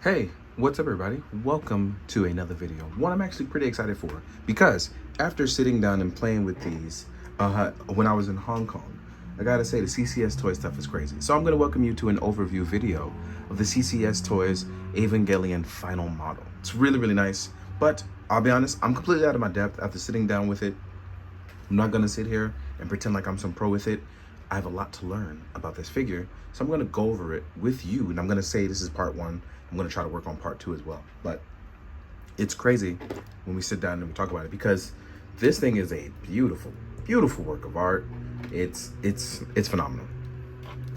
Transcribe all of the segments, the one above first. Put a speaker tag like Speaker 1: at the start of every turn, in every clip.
Speaker 1: Hey, what's up everybody? Welcome to another video. One I'm actually pretty excited for because after sitting down and playing with these when I was in Hong Kong, I gotta say the CCS toy stuff is crazy. So I'm gonna welcome you to an overview video of the CCS Toys Evangelion final model. It's really nice, but I'll be honest, I'm completely out of my depth after sitting down with it. I'm not gonna sit here and pretend like I'm some pro with it. I have a lot to learn about this figure, so I'm gonna go over it with you, and I'm gonna say this is part one. I'm gonna try to work on part two as well. But it's crazy when we sit down and we talk about it because this thing is a beautiful work of art. It's phenomenal.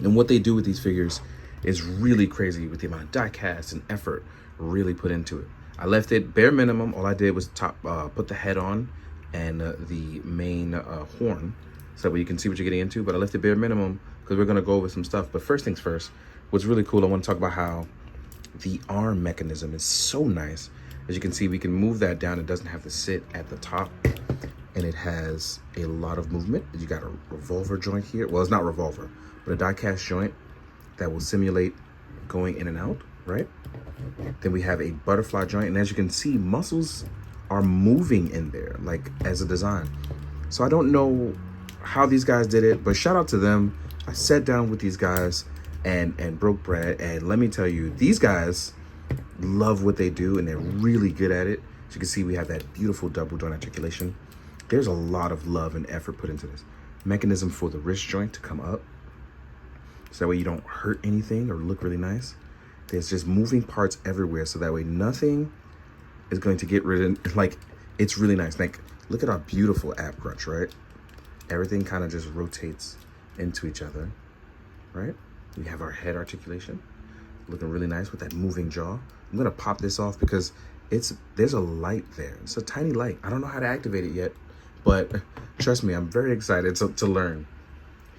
Speaker 1: And what they do with these figures is really crazy with the amount of die cast and effort really put into it. I left it bare minimum. All I did was put the head on and the main horn, so that way you can see what you're getting into. But I left it bare minimum because we're gonna go over some stuff. But first things first, what's really cool, I want to talk about how the arm mechanism is so nice. As you can see, we can move that down. It doesn't have to sit at the top, and it has a lot of movement. You got a revolver joint here. Well, it's not revolver, but a die cast joint that will simulate going in and out, right? Then we have a butterfly joint, and as you can see, muscles are moving in there, like as a design. So I don't know how these guys did it, but shout out to them. I sat down with these guys and broke bread, and let me tell you, these guys love what they do and they're really good at it. As you can see, we have that beautiful double joint articulation. There's a lot of love and effort put into this. Mechanism for the wrist joint to come up, so that way you don't hurt anything or look really nice. There's just moving parts everywhere, so that way nothing is going to get rid of, like, it's really nice. Like, look at our beautiful ab crunch, right? Everything kind of just rotates into each other, right? We have our head articulation looking really nice with that moving jaw. I'm gonna pop this off because there's a light there. It's a tiny light. I don't know how to activate it yet, but trust me, I'm very excited to learn.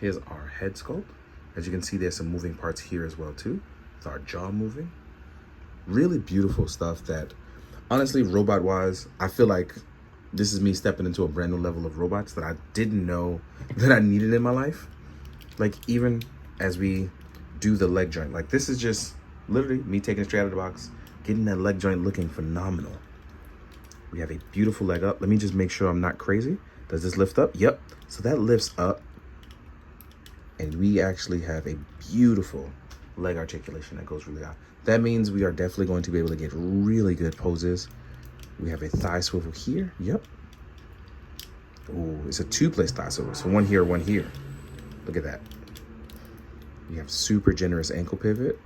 Speaker 1: Here's our head sculpt. As you can see, there's some moving parts here as well too, with our jaw moving. Really beautiful stuff that, honestly, robot wise, I feel like this is me stepping into a brand new level of robots that I didn't know that I needed in my life. Like, even as we do the leg joint, like, this is just literally me taking it straight out of the box, getting that leg joint looking phenomenal. We have a beautiful leg up. Let me just make sure I'm not crazy. Does this lift up? Yep. So that lifts up, and we actually have a beautiful leg articulation that goes really out. That means we are definitely going to be able to get really good poses. We have a thigh swivel here. Yep. Oh, it's a two-place thigh swivel. So one here, one here. Look at that. We have super generous ankle pivot.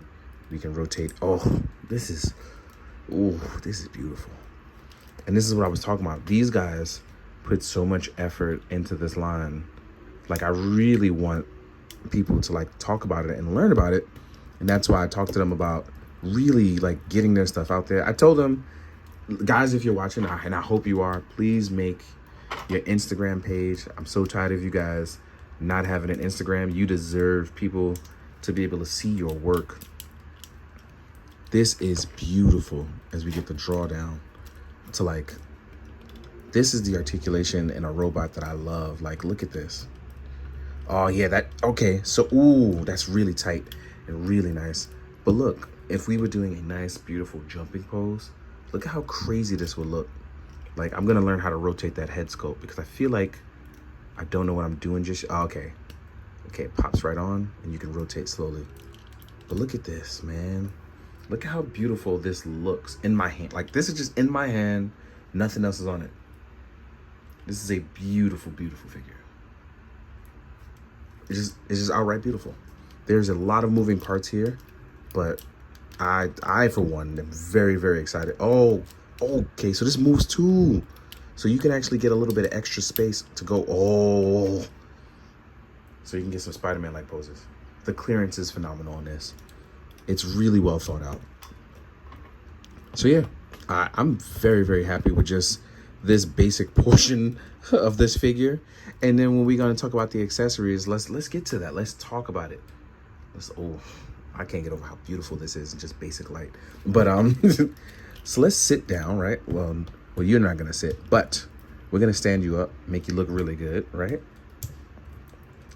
Speaker 1: We can rotate. Oh, this is beautiful. And this is what I was talking about. These guys put so much effort into this line. Like, I really want people to, like, talk about it and learn about it. And that's why I talked to them about really, like, getting their stuff out there. I told them, guys, if you're watching, and I hope you are, please make your Instagram page. I'm so tired of you guys not having an Instagram. You deserve people to be able to see your work. This is beautiful as we get the drawdown to, like, this is the articulation in a robot that I love. Like, look at this. Oh yeah, okay. So, ooh, that's really tight and really nice. But look, if we were doing a nice, beautiful jumping pose, look at how crazy this would look. Like, I'm gonna learn how to rotate that head sculpt because I feel like I don't know what I'm doing just, oh, okay, it pops right on and you can rotate slowly. But look at this, man. Look at how beautiful this looks in my hand. Like, this is just in my hand, nothing else is on it. This is a beautiful figure. It's just outright beautiful. There's a lot of moving parts here, but I for one am very excited. Oh, okay, so this moves too. So you can actually get a little bit of extra space to go, oh. So you can get some Spider-Man-like poses. The clearance is phenomenal on this. It's really well thought out. So yeah, I'm very happy with just this basic portion of this figure. And then when we're gonna talk about the accessories, let's get to that. Let's talk about it. I can't get over how beautiful this is in just basic light. But so let's sit down, right? Well, you're not gonna sit, but we're gonna stand you up, make you look really good, right?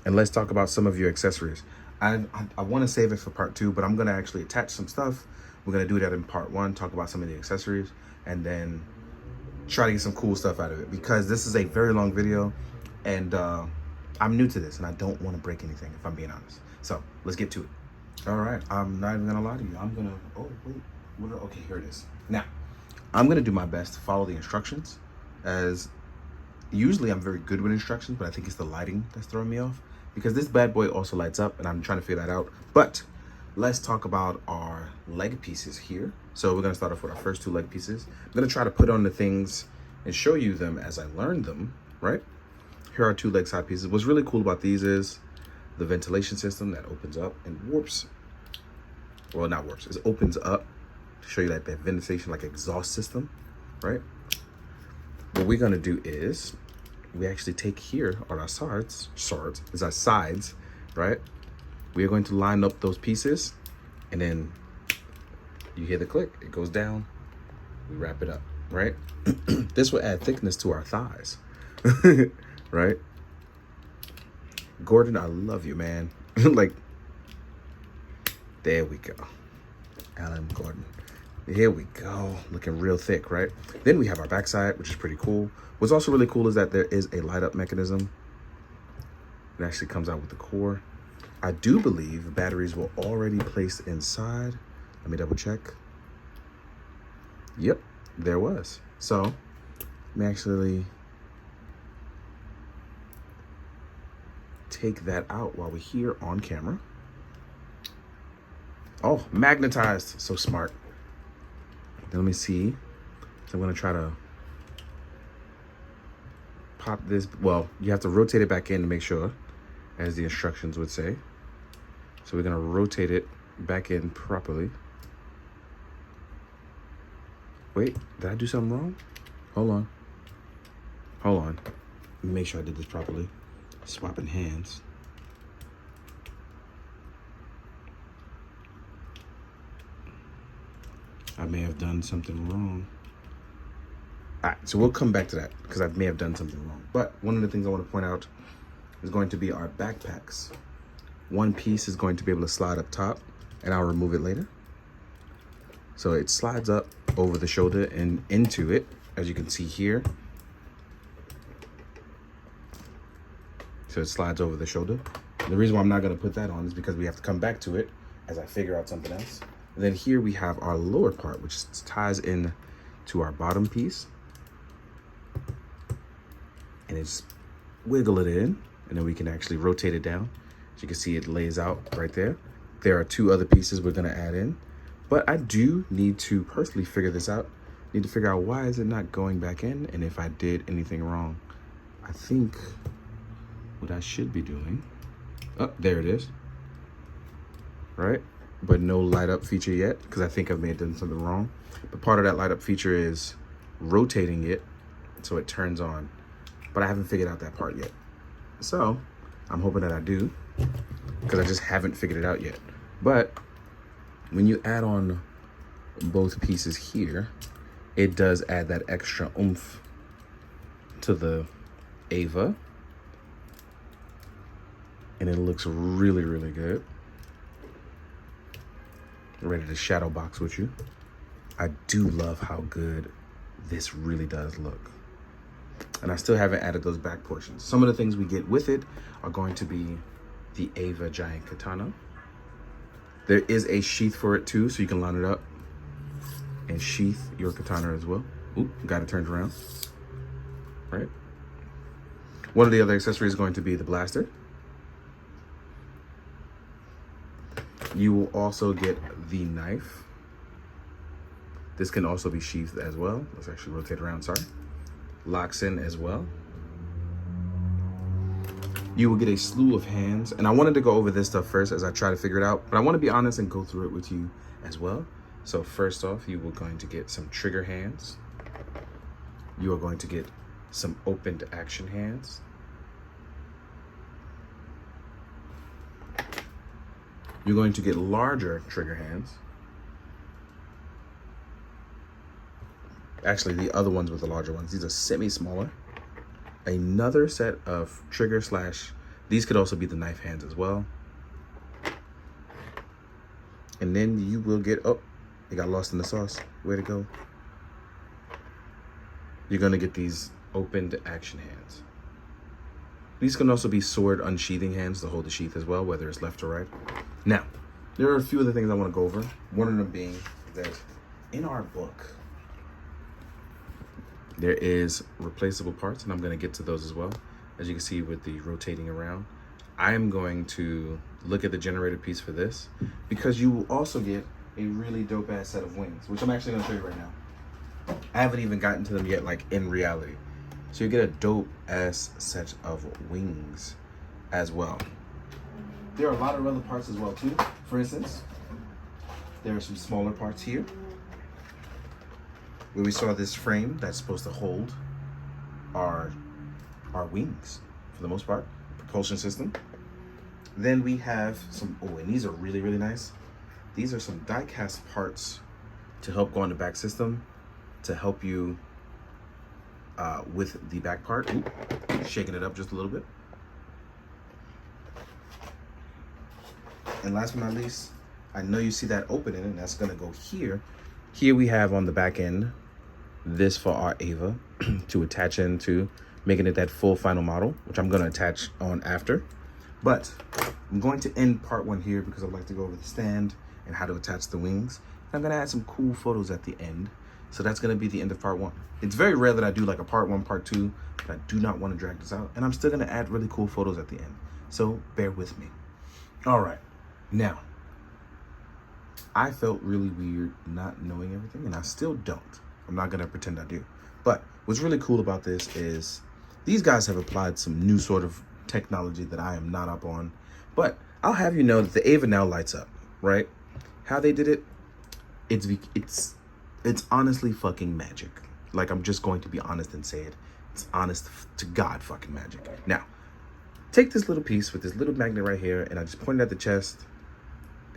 Speaker 1: And let's talk about some of your accessories. I want to save it for part two, but I'm gonna actually attach some stuff We're gonna do that in part 1, talk about some of the accessories, and then try to get some cool stuff out of it, because this is a very long video, and I'm new to this, and I don't want to break anything, if I'm being honest. So let's get to it. All right, I'm not even gonna lie to you. I'm gonna, oh wait, okay, here it is. Now, I'm gonna do my best to follow the instructions, as usually I'm very good with instructions, but I think it's the lighting that's throwing me off, because this bad boy also lights up, and I'm trying to figure that out. But let's talk about our leg pieces here. So we're gonna start off with our first 2 leg pieces. I'm gonna try to put on the things and show you them as I learn them, right? Here are 2 leg side pieces. What's really cool about these is the ventilation system that opens up and warps. Well, not warps, it opens up to show you that ventilation, like exhaust system, right? What we're gonna do is, we actually take here on our sides, right? We are going to line up those pieces, and then you hear the click, it goes down, we wrap it up, right? This will add thickness to our thighs, right? Gordon, I love you, man. Like, there we go. Alan Gordon. Here we go, looking real thick, right? Then we have our backside, which is pretty cool. What's also really cool is that there is a light up mechanism. It actually comes out with the core. I do believe batteries were already placed inside. Let me double check. Yep, there was. So let me actually take that out while we're here on camera. Oh, magnetized, so smart. Then let me see. So I'm gonna try to pop this. Well, you have to rotate it back in to make sure, as the instructions would say. So we're gonna rotate it back in properly. Wait, did I do something wrong? Hold on. Let me make sure I did this properly. Swapping hands. I may have done something wrong. All right, so we'll come back to that, because I may have done something wrong. But one of the things I want to point out is going to be our backpacks. One piece is going to be able to slide up top, and I'll remove it later. So it slides up over the shoulder and into it, as you can see here. So it slides over the shoulder. And the reason why I'm not gonna put that on is because we have to come back to it as I figure out something else. And then here we have our lower part, which ties in to our bottom piece. And it's wiggle it in, and then we can actually rotate it down. As you can see, it lays out right there. There are 2 other pieces we're gonna add in, but I do need to personally figure this out. Need to figure out why is it not going back in, and if I did anything wrong. I think what I should be doing, oh, there it is, right? But no light up feature yet, because I think I may have done something wrong. But part of that light up feature is rotating it so it turns on, but I haven't figured out that part yet. So I'm hoping that I do, because I just haven't figured it out yet. But when you add on both pieces here, it does add that extra oomph to the Ava, and it looks really, really good. Ready to shadow box with you. I do love how good this really does look. And I still haven't added those back portions. Some of the things we get with it are going to be the Ava giant katana. There is a sheath for it too, so you can line it up and sheath your katana as well. Oop, got it turned around, right? One of the other accessories is going to be the blaster. You will also get the knife. This can also be sheathed as well. Let's actually rotate around, sorry. Locks in as well. You will get a slew of hands. And I wanted to go over this stuff first as I try to figure it out, but I want to be honest and go through it with you as well. So first off, you are going to get some trigger hands. You are going to get some opened action hands. You're going to get larger trigger hands. Actually, the other ones with the larger ones, these are semi-smaller. Another set of trigger slash, these could also be the knife hands as well. And then you will get, oh, It got lost in the sauce. Where'd it go? You're gonna get these opened action hands. These can also be sword unsheathing hands to hold the sheath as well, whether it's left or right. Now, there are a few other things I want to go over. One of them being that in our book, there is replaceable parts, and I'm going to get to those as well. As you can see with the rotating around, I am going to look at the generator piece for this, because you will also get a really dope ass set of wings, which I'm actually going to show you right now. I haven't even gotten to them yet, like in reality. So you get a dope ass set of wings as well. There are a lot of other parts as well too. For instance, there are some smaller parts here where we saw this frame that's supposed to hold our wings for the most part, propulsion system. Then we have some, oh, and these are really, really nice. These are some die cast parts to help go on the back system, to help you with the back part. Ooh, shaking it up just a little bit. And last but not least, I know you see that opening, and that's gonna go here. Here we have on the back end, this for our Ava to attach into, making it that full final model, which I'm gonna attach on after. But I'm going to end part one here because I'd like to go over the stand and how to attach the wings. I'm gonna add some cool photos at the end. So that's gonna be the end of part one. It's very rare that I do like a part one, part two, but I do not want to drag this out. And I'm still gonna add really cool photos at the end. So bear with me. All right, now, I felt really weird not knowing everything, and I still don't. I'm not gonna pretend I do. But what's really cool about this is these guys have applied some new sort of technology that I am not up on. But I'll have you know that the Ava now lights up, right? How they did it, it's honestly fucking magic. Like, I'm just going to be honest and say it. It's honest to God fucking magic. Now, take this little piece with this little magnet right here, and I just pointed at the chest.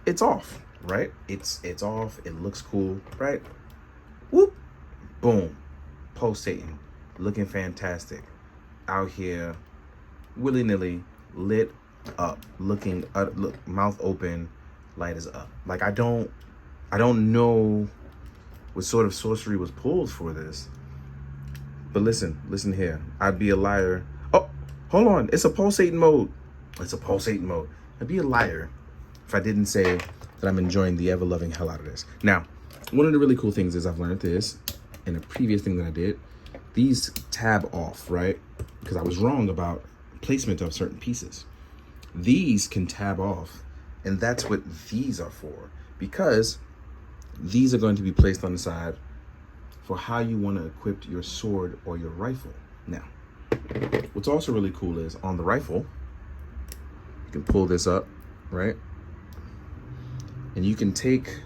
Speaker 1: It's off, right? It's off. It looks cool, right? Whoop, boom, pulsating, looking fantastic. Out here, willy-nilly, lit up, looking, look, mouth open, light is up. Like, I don't know what sort of sorcery was pulled for this. But listen here. I'd be a liar. Oh, hold on. It's a pulsating mode. It's a pulsating mode. I'd be a liar if I didn't say that I'm enjoying the ever-loving hell out of this. Now, one of the really cool things is I've learned this in a previous thing that I did. These tab off, right? Because I was wrong about placement of certain pieces. These can tab off, and that's what these are for. Because these are going to be placed on the side for how you want to equip your sword or your rifle. Now, what's also really cool is on the rifle, you can pull this up, right? And you can take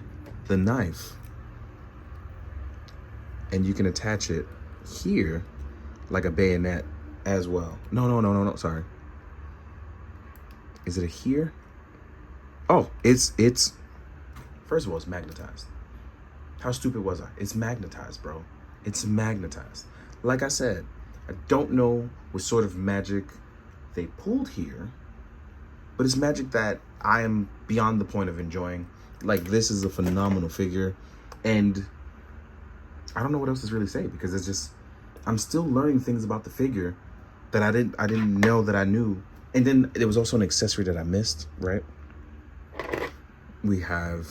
Speaker 1: the knife and you can attach it here like a bayonet as well. No, sorry. Is it a here? Oh, it's first of all, it's magnetized. How stupid was I? It's magnetized, bro. It's magnetized. Like I said, I don't know what sort of magic they pulled here, but it's magic that I am beyond the point of enjoying. Like, this is a phenomenal figure, and I don't know what else to really say, because it's just, I'm still learning things about the figure that I didn't know that I knew. And then there was also an accessory that I missed, right? We have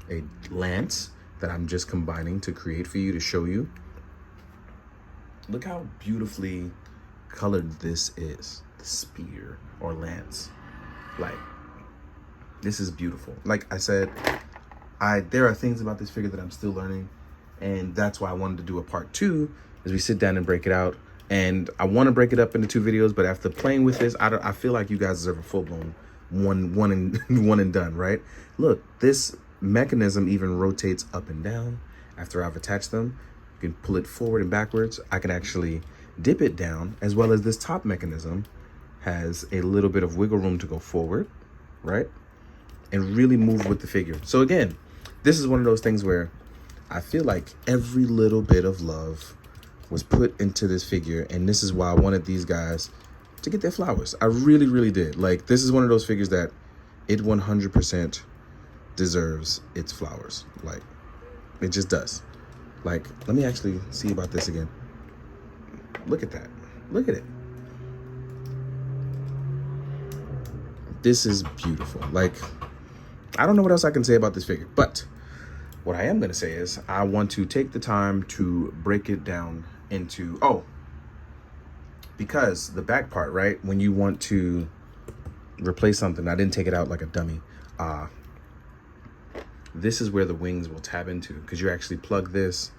Speaker 1: a lance that I'm just combining to create for you, to show you. Look how beautifully colored this is. The spear or lance. Like, this is beautiful. Like I said, there are things about this figure that I'm still learning, and that's why I wanted to do a part two, as we sit down and break it out. And I want to break it up into 2 videos, but after playing with this, I feel like you guys deserve a full-blown one and done, right? Look, this mechanism even rotates up and down. After I've attached them, you can pull it forward and backwards. I can actually dip it down, as well as this top mechanism has a little bit of wiggle room to go forward, right? And really move with the figure. So again, this is one of those things where I feel like every little bit of love was put into this figure, and this is why I wanted these guys to get their flowers. I really, really did. Like, this is one of those figures that it 100% deserves its flowers. Like, It just does. Like, let me actually see about this again. Look at that. Look at it. This is beautiful. Like, I don't know what else I can say about this figure, but what I am going to say is I want to take the time to break it down into, because the back part, right? When you want to replace something, I didn't take it out like a dummy. This is where the wings will tab into, because you actually plug this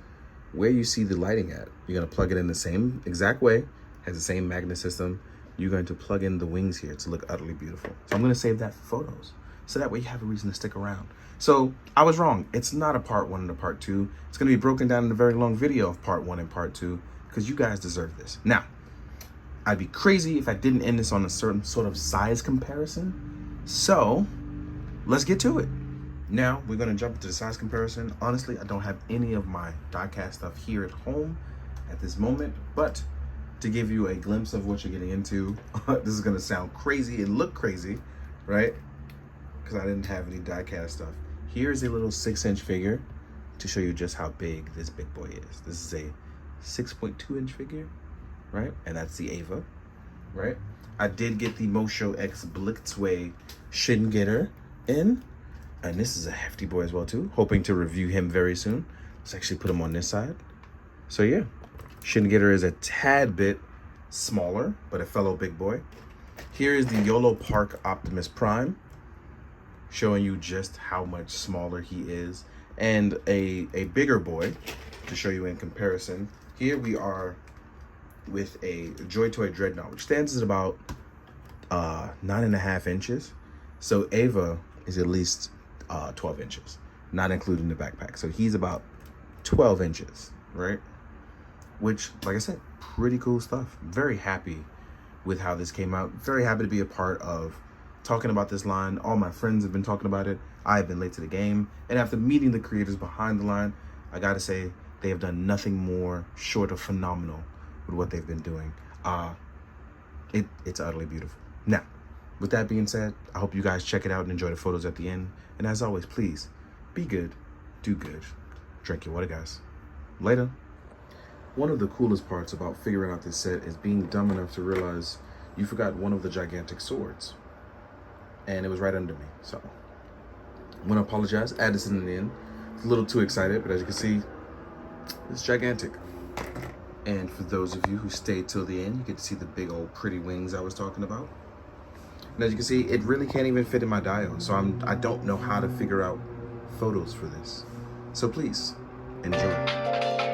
Speaker 1: where you see the lighting at. You're going to plug it in the same exact way, has the same magnet system. You're going to plug in the wings here to look utterly beautiful. So I'm going to save that for photos, so that way you have a reason to stick around. So I was wrong. It's not a part 1 and a part 2. It's going to be broken down in a very long video of part 1 and part 2, because you guys deserve this. Now, I'd be crazy if I didn't end this on a certain sort of size comparison. So let's get to it. Now we're going to jump into the size comparison. Honestly, I don't have any of my diecast stuff here at home at this moment, but to give you a glimpse of what you're getting into, this is going to sound crazy and look crazy, right? Because I didn't have any diecast stuff. Here's a little 6-inch figure to show you just how big this big boy is. This is a 6.2-inch figure, right? And that's the Ava, right? I did get the Mosho X Blitzway Shin Getter in, and this is a hefty boy as well too. Hoping to review him very soon. Let's actually put him on this side. So yeah, Shin Getter is a tad bit smaller, but a fellow big boy. Here is the YOLO Park Optimus Prime, showing you just how much smaller he is, and a bigger boy to show you in comparison. Here we are with a Joy Toy Dreadnought, which stands at about 9.5 inches. So Ava is at least 12 inches, not including the backpack. So he's about 12 inches, right? Which, like I said, pretty cool stuff. Very happy with how this came out. Very happy to be a part of talking about this line. All my friends have been talking about it. I've been late to the game. And after meeting the creators behind the line, I gotta say, they have done nothing more short of phenomenal with what they've been doing. It's utterly beautiful. Now, with that being said, I hope you guys check it out and enjoy the photos at the end. And as always, please, be good, do good, drink your water, guys. Later. One of the coolest parts about figuring out this set is being dumb enough to realize you forgot one of the gigantic swords. And it was right under me, so I want to apologize. Add this in the end. It's a little too excited, but as you can see, it's gigantic. And for those of you who stayed till the end, you get to see the big old pretty wings I was talking about. And as you can see, it really can't even fit in my dial, so I don't know how to figure out photos for this. So please, enjoy.